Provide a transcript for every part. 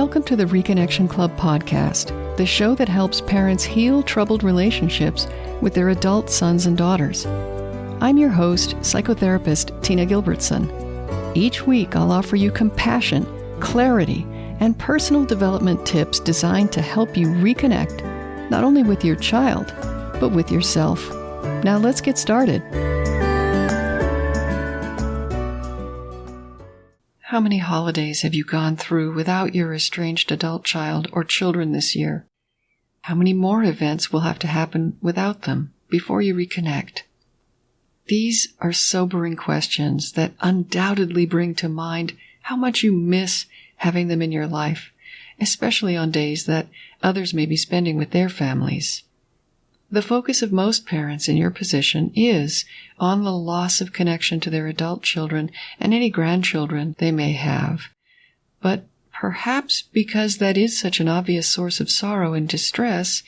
Welcome to the Reconnection Club podcast, the show that helps parents heal troubled relationships with their adult sons and daughters. I'm your host, psychotherapist Tina Gilbertson. Each week, I'll offer you compassion, clarity, and personal development tips designed to help you reconnect, not only with your child, but with yourself. Now let's get started. How many holidays have you gone through without your estranged adult child or children this year? How many more events will have to happen without them before you reconnect? These are sobering questions that undoubtedly bring to mind how much you miss having them in your life, especially on days that others may be spending with their families. The focus of most parents in your position is on the loss of connection to their adult children and any grandchildren they may have. But perhaps because that is such an obvious source of sorrow and distress,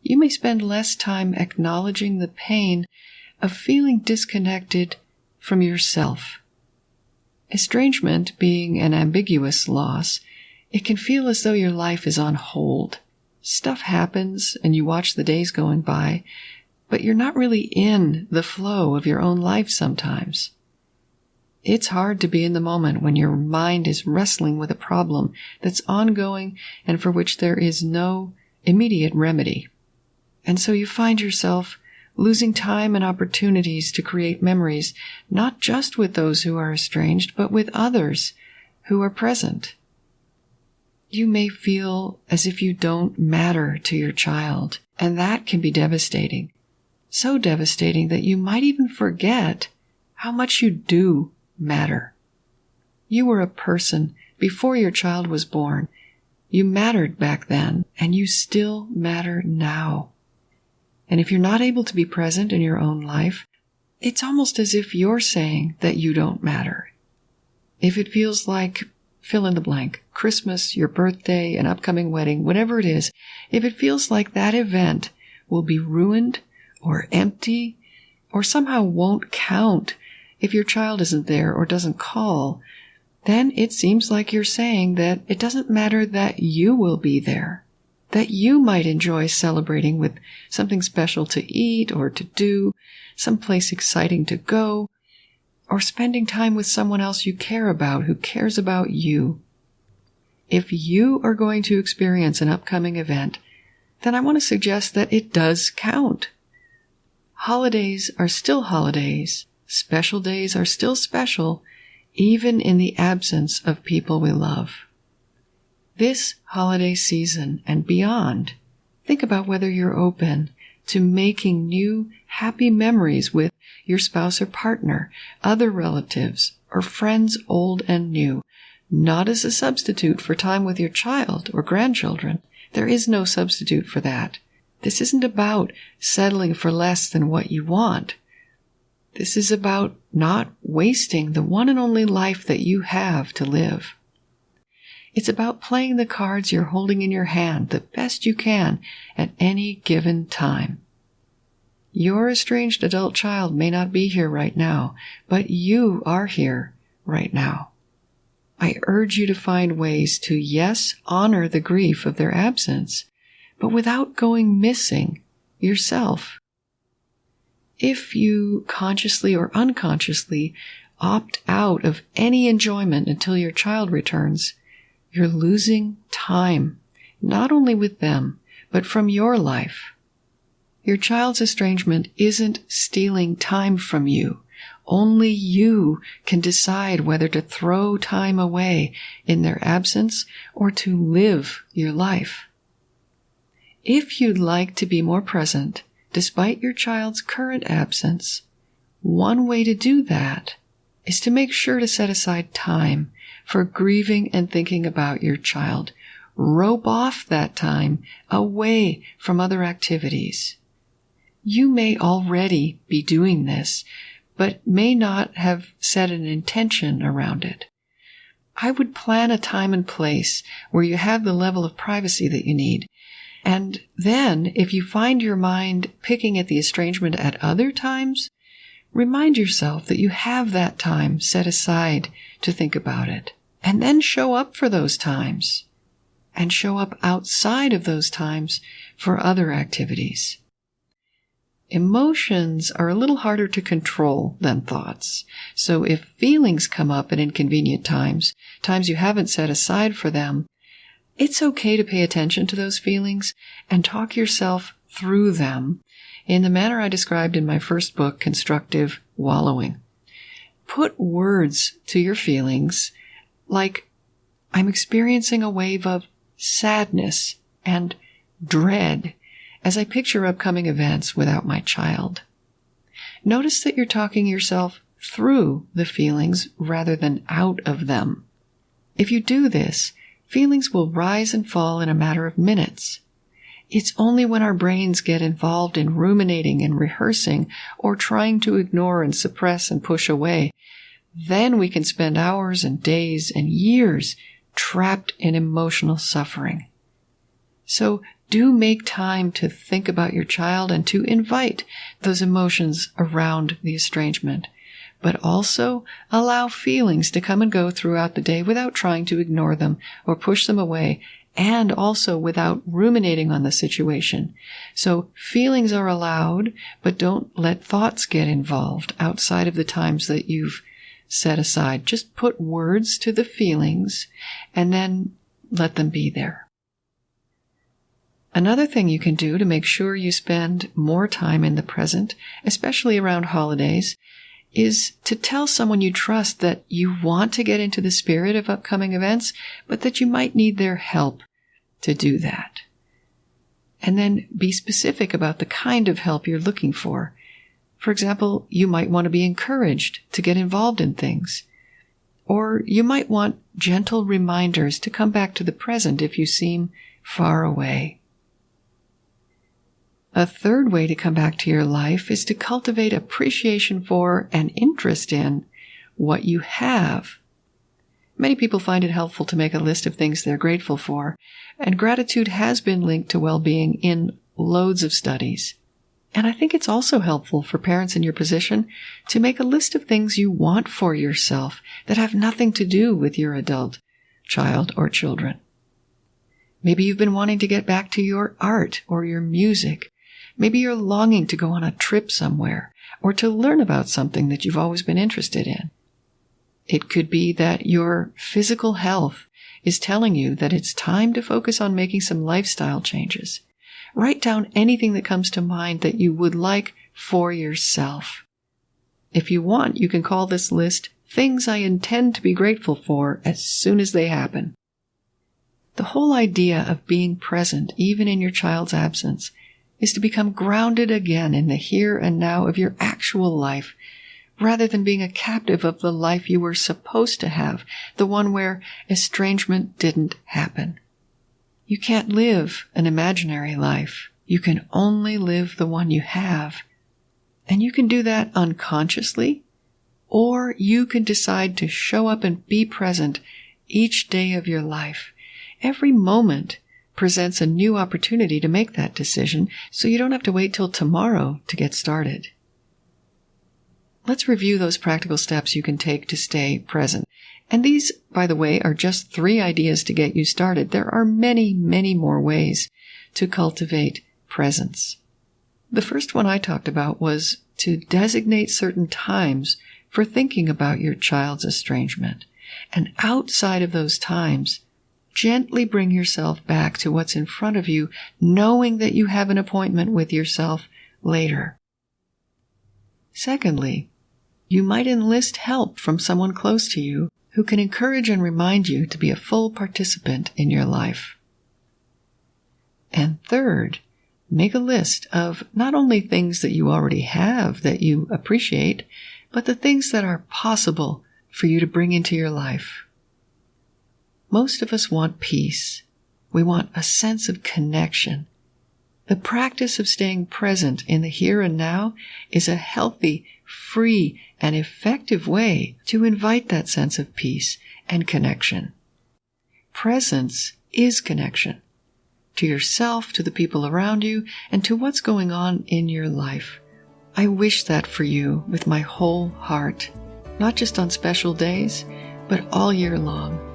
you may spend less time acknowledging the pain of feeling disconnected from yourself. Estrangement being an ambiguous loss, it can feel as though your life is on hold. Stuff happens and you watch the days going by, but you're not really in the flow of your own life sometimes. It's hard to be in the moment when your mind is wrestling with a problem that's ongoing and for which there is no immediate remedy. And so you find yourself losing time and opportunities to create memories, not just with those who are estranged, but with others who are present. You may feel as if you don't matter to your child, and that can be devastating. So devastating that you might even forget how much you do matter. You were a person before your child was born. You mattered back then, and you still matter now. And if you're not able to be present in your own life, it's almost as if you're saying that you don't matter. If it feels like fill in the blank, Christmas, your birthday, an upcoming wedding, whatever it is, if it feels like that event will be ruined or empty or somehow won't count if your child isn't there or doesn't call, then it seems like you're saying that it doesn't matter that you will be there, that you might enjoy celebrating with something special to eat or to do, someplace exciting to go, or spending time with someone else you care about who cares about you. If you are going to experience an upcoming event, then I want to suggest that it does count. Holidays are still holidays. Special days are still special, even in the absence of people we love. This holiday season and beyond, think about whether you're open to making new, happy memories with your spouse or partner, other relatives, or friends old and new, not as a substitute for time with your child or grandchildren. There is no substitute for that. This isn't about settling for less than what you want. This is about not wasting the one and only life that you have to live. It's about playing the cards you're holding in your hand the best you can at any given time. Your estranged adult child may not be here right now, but you are here right now. I urge you to find ways to, yes, honor the grief of their absence, but without going missing yourself. If you consciously or unconsciously opt out of any enjoyment until your child returns, you're losing time, not only with them, but from your life. Your child's estrangement isn't stealing time from you. Only you can decide whether to throw time away in their absence or to live your life. If you'd like to be more present, despite your child's current absence, one way to do that is to make sure to set aside time for grieving and thinking about your child. Rope off that time away from other activities. You may already be doing this, but may not have set an intention around it. I would plan a time and place where you have the level of privacy that you need. And then, if you find your mind picking at the estrangement at other times, remind yourself that you have that time set aside to think about it. And then show up for those times. and show up outside of those times for other activities. Emotions are a little harder to control than thoughts. So if feelings come up at inconvenient times you haven't set aside for them, it's okay to pay attention to those feelings and talk yourself through them in the manner I described in my first book, Constructive Wallowing. Put words to your feelings like, I'm experiencing a wave of sadness and dread as I picture upcoming events without my child. Notice that you're talking yourself through the feelings rather than out of them. If you do this, feelings will rise and fall in a matter of minutes. It's only when our brains get involved in ruminating and rehearsing or trying to ignore and suppress and push away, then we can spend hours and days and years trapped in emotional suffering. So do make time to think about your child and to invite those emotions around the estrangement, but also allow feelings to come and go throughout the day without trying to ignore them or push them away, and also without ruminating on the situation. So feelings are allowed, but don't let thoughts get involved outside of the times that you've set aside. Just put words to the feelings and then let them be there. Another thing you can do to make sure you spend more time in the present, especially around holidays, is to tell someone you trust that you want to get into the spirit of upcoming events, but that you might need their help to do that. And then be specific about the kind of help you're looking for. For example, you might want to be encouraged to get involved in things. Or you might want gentle reminders to come back to the present if you seem far away. A third way to come back to your life is to cultivate appreciation for and interest in what you have. Many people find it helpful to make a list of things they're grateful for, and gratitude has been linked to well-being in loads of studies. And I think it's also helpful for parents in your position to make a list of things you want for yourself that have nothing to do with your adult child or children. Maybe you've been wanting to get back to your art or your music. Maybe you're longing to go on a trip somewhere or to learn about something that you've always been interested in. It could be that your physical health is telling you that it's time to focus on making some lifestyle changes. Write down anything that comes to mind that you would like for yourself. If you want, you can call this list Things I Intend to Be Grateful For as soon as they happen. The whole idea of being present, even in your child's absence, is to become grounded again in the here and now of your actual life, rather than being a captive of the life you were supposed to have, the one where estrangement didn't happen. You can't live an imaginary life. You can only live the one you have. And you can do that unconsciously, or you can decide to show up and be present each day of your life. Every moment presents a new opportunity to make that decision, so you don't have to wait till tomorrow to get started. Let's review those practical steps you can take to stay present. And these, by the way, are just 3 ideas to get you started. There are many, many more ways to cultivate presence. The first one I talked about was to designate certain times for thinking about your child's estrangement. And outside of those times, gently bring yourself back to what's in front of you, knowing that you have an appointment with yourself later. Secondly, you might enlist help from someone close to you who can encourage and remind you to be a full participant in your life. And third, make a list of not only things that you already have that you appreciate, but the things that are possible for you to bring into your life. Most of us want peace. We want a sense of connection. The practice of staying present in the here and now is a healthy, free, and effective way to invite that sense of peace and connection. Presence is connection to yourself, to the people around you, and to what's going on in your life. I wish that for you with my whole heart, not just on special days, but all year long.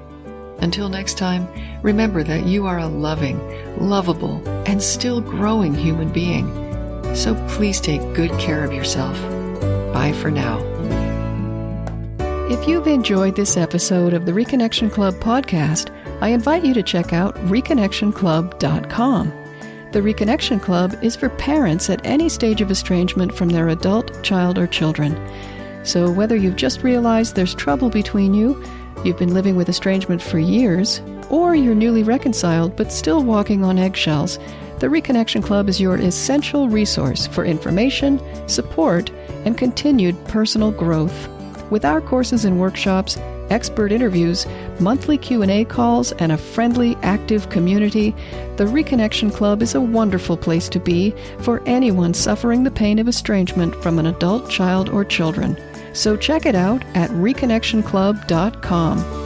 Until next time, remember that you are a loving, lovable, and still growing human being. So please take good care of yourself. Bye for now. If you've enjoyed this episode of the Reconnection Club podcast, I invite you to check out reconnectionclub.com. The Reconnection Club is for parents at any stage of estrangement from their adult, child, or children. So whether you've just realized there's trouble between you, you've been living with estrangement for years, or you're newly reconciled but still walking on eggshells, the Reconnection Club is your essential resource for information, support, and continued personal growth. With our courses and workshops, expert interviews, monthly Q&A calls, and a friendly, active community, the Reconnection Club is a wonderful place to be for anyone suffering the pain of estrangement from an adult, child, or children. So check it out at reconnectionclub.com.